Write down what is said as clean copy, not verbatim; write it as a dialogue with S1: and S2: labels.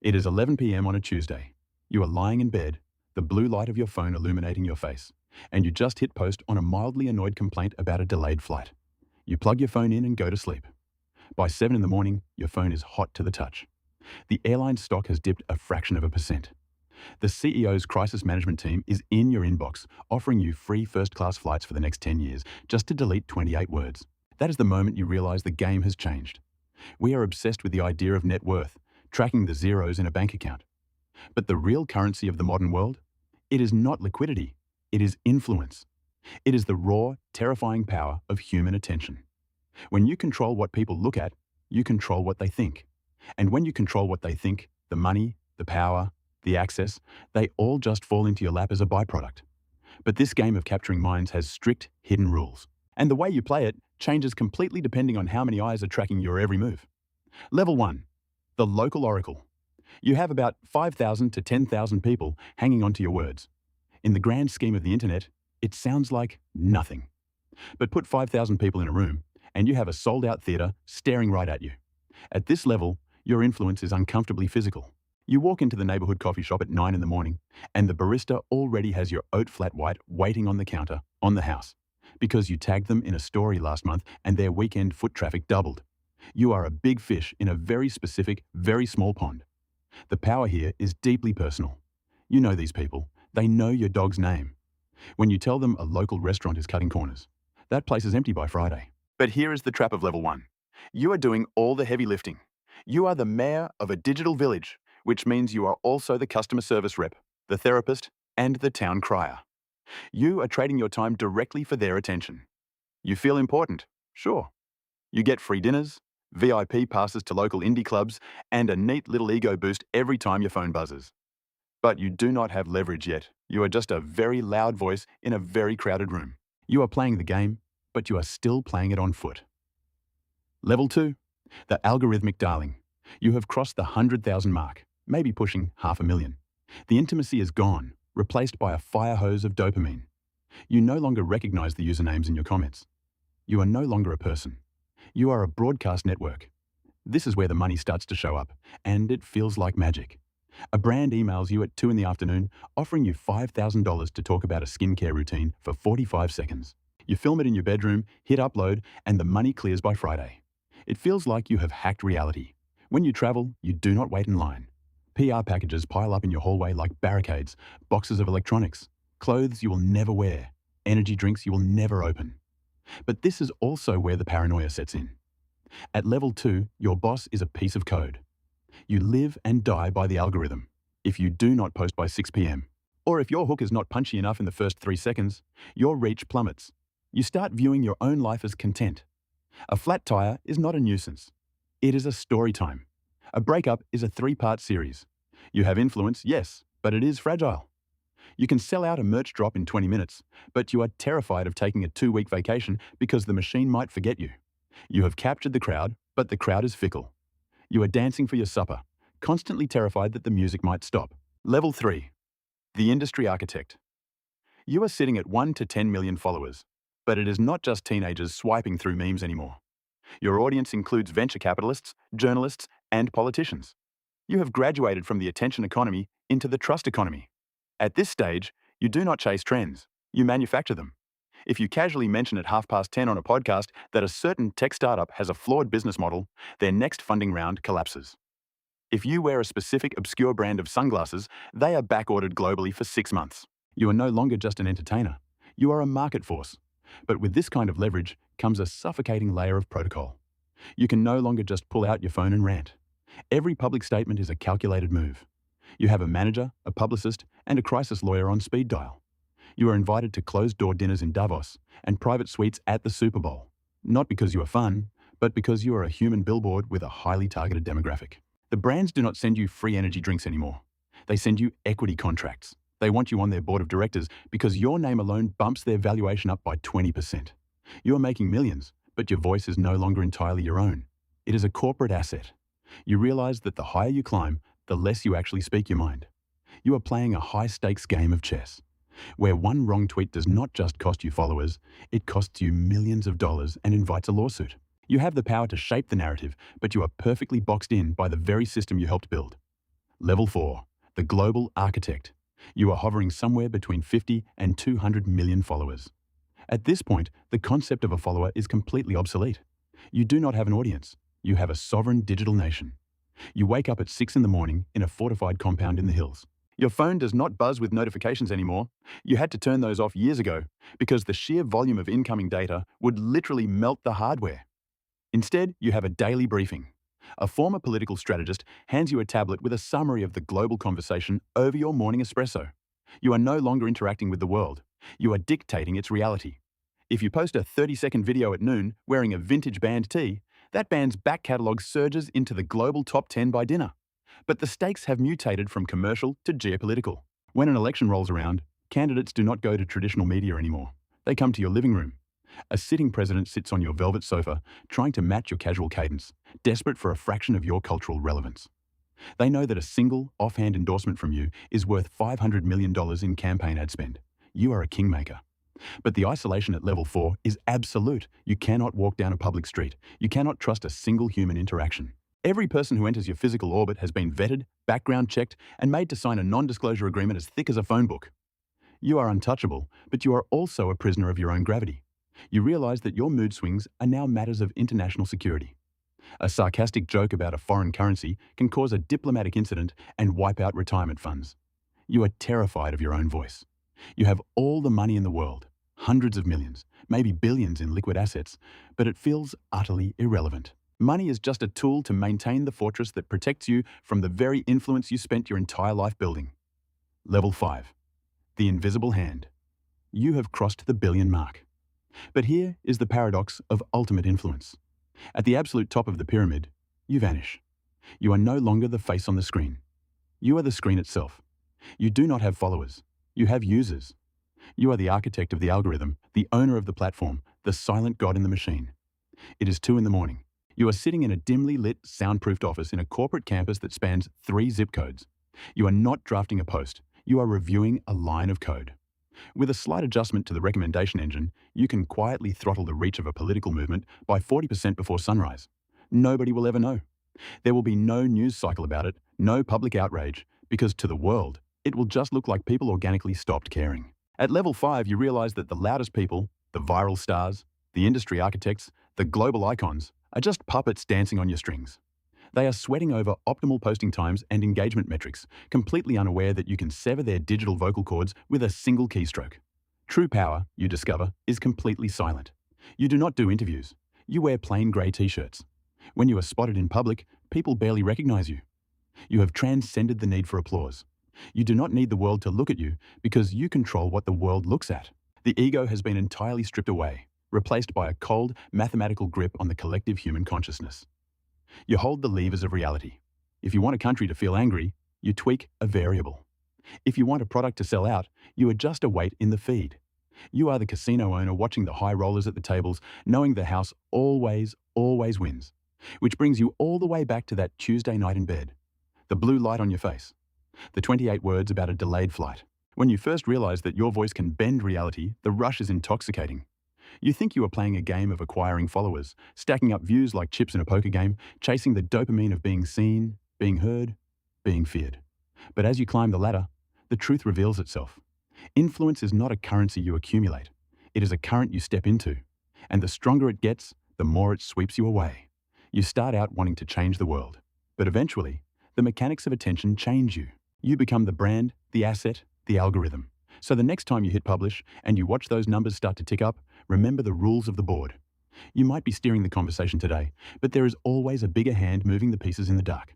S1: It is 11 p.m. on a Tuesday. You are lying in bed, the blue light of your phone illuminating your face, and you just hit post on a mildly annoyed complaint about a delayed flight. You plug your phone in and go to sleep. By 7 in the morning, your phone is hot to the touch. The airline's stock has dipped a fraction of a percent. The CEO's crisis management team is in your inbox, offering you free first-class flights for the next 10 years, just to delete 28 words. That is the moment you realize the game has changed. We are obsessed with the idea of net worth, tracking the zeros in a bank account. But the real currency of the modern world? It is not liquidity. It is influence. It is the raw, terrifying power of human attention. When you control what people look at, you control what they think. And when you control what they think, the money, the power, the access, they all just fall into your lap as a byproduct. But this game of capturing minds has strict, hidden rules. And the way you play it changes completely depending on how many eyes are tracking your every move. Level 1. The local oracle. You have about 5,000 to 10,000 people hanging on to your words. In the grand scheme of the internet, it sounds like nothing. But put 5,000 people in a room, and you have a sold-out theater staring right at you. At this level, your influence is uncomfortably physical. You walk into the neighborhood coffee shop at 9 in the morning, and the barista already has your oat flat white waiting on the counter, on the house, because you tagged them in a story last month and their weekend foot traffic doubled. You are a big fish in a very specific, very small pond. The power here is deeply personal. You know these people. They know your dog's name. When you tell them a local restaurant is cutting corners, that place is empty by Friday. But here is the trap of level 1. You are doing all the heavy lifting. You are the mayor of a digital village, which means you are also the customer service rep, the therapist, and the town crier. You are trading your time directly for their attention. You feel important, sure. You get free dinners, VIP passes to local indie clubs, and a neat little ego boost every time your phone buzzes. But you do not have leverage yet. You are just a very loud voice in a very crowded room. You are playing the game, but you are still playing it on foot. Level 2. The algorithmic darling. You have crossed the 100,000 mark, maybe pushing 500,000. The intimacy is gone, replaced by a fire hose of dopamine. You no longer recognize the usernames in your comments. You are no longer a person. You are a broadcast network. This is where the money starts to show up, and it feels like magic. A brand emails you at 2 in the afternoon, offering you $5,000 to talk about a skincare routine for 45 seconds. You film it in your bedroom, hit upload, and the money clears by Friday. It feels like you have hacked reality. When you travel, you do not wait in line. PR packages pile up in your hallway like barricades, boxes of electronics, clothes you will never wear, energy drinks you will never open. But this is also where the paranoia sets in. At level 2, your boss is a piece of code. You live and die by the algorithm. If you do not post by 6 p.m., or if your hook is not punchy enough in the first 3 seconds, your reach plummets. You start viewing your own life as content. A flat tire is not a nuisance. It is a story time. A breakup is a 3-part series. You have influence, yes, but it is fragile. You can sell out a merch drop in 20 minutes, but you are terrified of taking a 2-week vacation because the machine might forget you. You have captured the crowd, but the crowd is fickle. You are dancing for your supper, constantly terrified that the music might stop. Level 3. The industry architect. You are sitting at 1 to 10 million followers, but it is not just teenagers swiping through memes anymore. Your audience includes venture capitalists, journalists, and politicians. You have graduated from the attention economy into the trust economy. At this stage, you do not chase trends, you manufacture them. If you casually mention at 10:30 on a podcast that a certain tech startup has a flawed business model, their next funding round collapses. If you wear a specific obscure brand of sunglasses, they are backordered globally for 6 months. You are no longer just an entertainer. You are a market force. But with this kind of leverage comes a suffocating layer of protocol. You can no longer just pull out your phone and rant. Every public statement is a calculated move. You have a manager, a publicist, and a crisis lawyer on speed dial. You are invited to closed-door dinners in Davos and private suites at the Super Bowl, not because you are fun, but because you are a human billboard with a highly targeted demographic. The brands do not send you free energy drinks anymore. They send you equity contracts. They want you on their board of directors because your name alone bumps their valuation up by 20%. You are making millions, but your voice is no longer entirely your own. It is a corporate asset. You realize that the higher you climb, the less you actually speak your mind. You are playing a high-stakes game of chess, where one wrong tweet does not just cost you followers, it costs you millions of dollars and invites a lawsuit. You have the power to shape the narrative, but you are perfectly boxed in by the very system you helped build. Level 4. The global architect. You are hovering somewhere between 50 and 200 million followers. At this point, the concept of a follower is completely obsolete. You do not have an audience. You have a sovereign digital nation. You wake up at 6 in the morning in a fortified compound in the hills. Your phone does not buzz with notifications anymore. You had to turn those off years ago because the sheer volume of incoming data would literally melt the hardware. Instead, you have a daily briefing. A former political strategist hands you a tablet with a summary of the global conversation over your morning espresso. You are no longer interacting with the world. You are dictating its reality. If you post a 30-second video at noon wearing a vintage band tee, that band's back catalogue surges into the global top 10 by dinner. But the stakes have mutated from commercial to geopolitical. When an election rolls around, candidates do not go to traditional media anymore. They come to your living room. A sitting president sits on your velvet sofa, trying to match your casual cadence, desperate for a fraction of your cultural relevance. They know that a single, offhand endorsement from you is worth $500 million in campaign ad spend. You are a kingmaker. But the isolation at level 4 is absolute. You cannot walk down a public street. You cannot trust a single human interaction. Every person who enters your physical orbit has been vetted, background checked, and made to sign a non-disclosure agreement as thick as a phone book. You are untouchable, but you are also a prisoner of your own gravity. You realize that your mood swings are now matters of international security. A sarcastic joke about a foreign currency can cause a diplomatic incident and wipe out retirement funds. You are terrified of your own voice. You have all the money in the world, hundreds of millions, maybe billions in liquid assets, but it feels utterly irrelevant. Money is just a tool to maintain the fortress that protects you from the very influence you spent your entire life building. Level 5. The invisible hand. You have crossed the billion mark. But here is the paradox of ultimate influence. At the absolute top of the pyramid, you vanish. You are no longer the face on the screen. You are the screen itself. You do not have followers. You have users. You are the architect of the algorithm, the owner of the platform, the silent god in the machine. It is 2 in the morning. You are sitting in a dimly lit, soundproofed office in a corporate campus that spans 3 zip codes. You are not drafting a post. You are reviewing a line of code. With a slight adjustment to the recommendation engine, you can quietly throttle the reach of a political movement by 40% before sunrise. Nobody will ever know. There will be no news cycle about it, no public outrage, because to the world, it will just look like people organically stopped caring. At level 5, you realize that the loudest people, the viral stars, the industry architects, the global icons, are just puppets dancing on your strings. They are sweating over optimal posting times and engagement metrics, completely unaware that you can sever their digital vocal cords with a single keystroke. True power, you discover, is completely silent. You do not do interviews. You wear plain grey t-shirts. When you are spotted in public, people barely recognize you. You have transcended the need for applause. You do not need the world to look at you because you control what the world looks at. The ego has been entirely stripped away, replaced by a cold, mathematical grip on the collective human consciousness. You hold the levers of reality. If you want a country to feel angry, you tweak a variable. If you want a product to sell out, you adjust a weight in the feed. You are the casino owner watching the high rollers at the tables, knowing the house always wins. Which brings you all the way back to that Tuesday night in bed. The blue light on your face. The 28 words about a delayed flight. When you first realize that your voice can bend reality, the rush is intoxicating. You think you are playing a game of acquiring followers, stacking up views like chips in a poker game, chasing the dopamine of being seen, being heard, being feared. But as you climb the ladder, the truth reveals itself. Influence is not a currency you accumulate. It is a current you step into. And the stronger it gets, the more it sweeps you away. You start out wanting to change the world. But eventually, the mechanics of attention change you. You become the brand, the asset, the algorithm. So the next time you hit publish and you watch those numbers start to tick up, remember the rules of the board. You might be steering the conversation today, but there is always a bigger hand moving the pieces in the dark.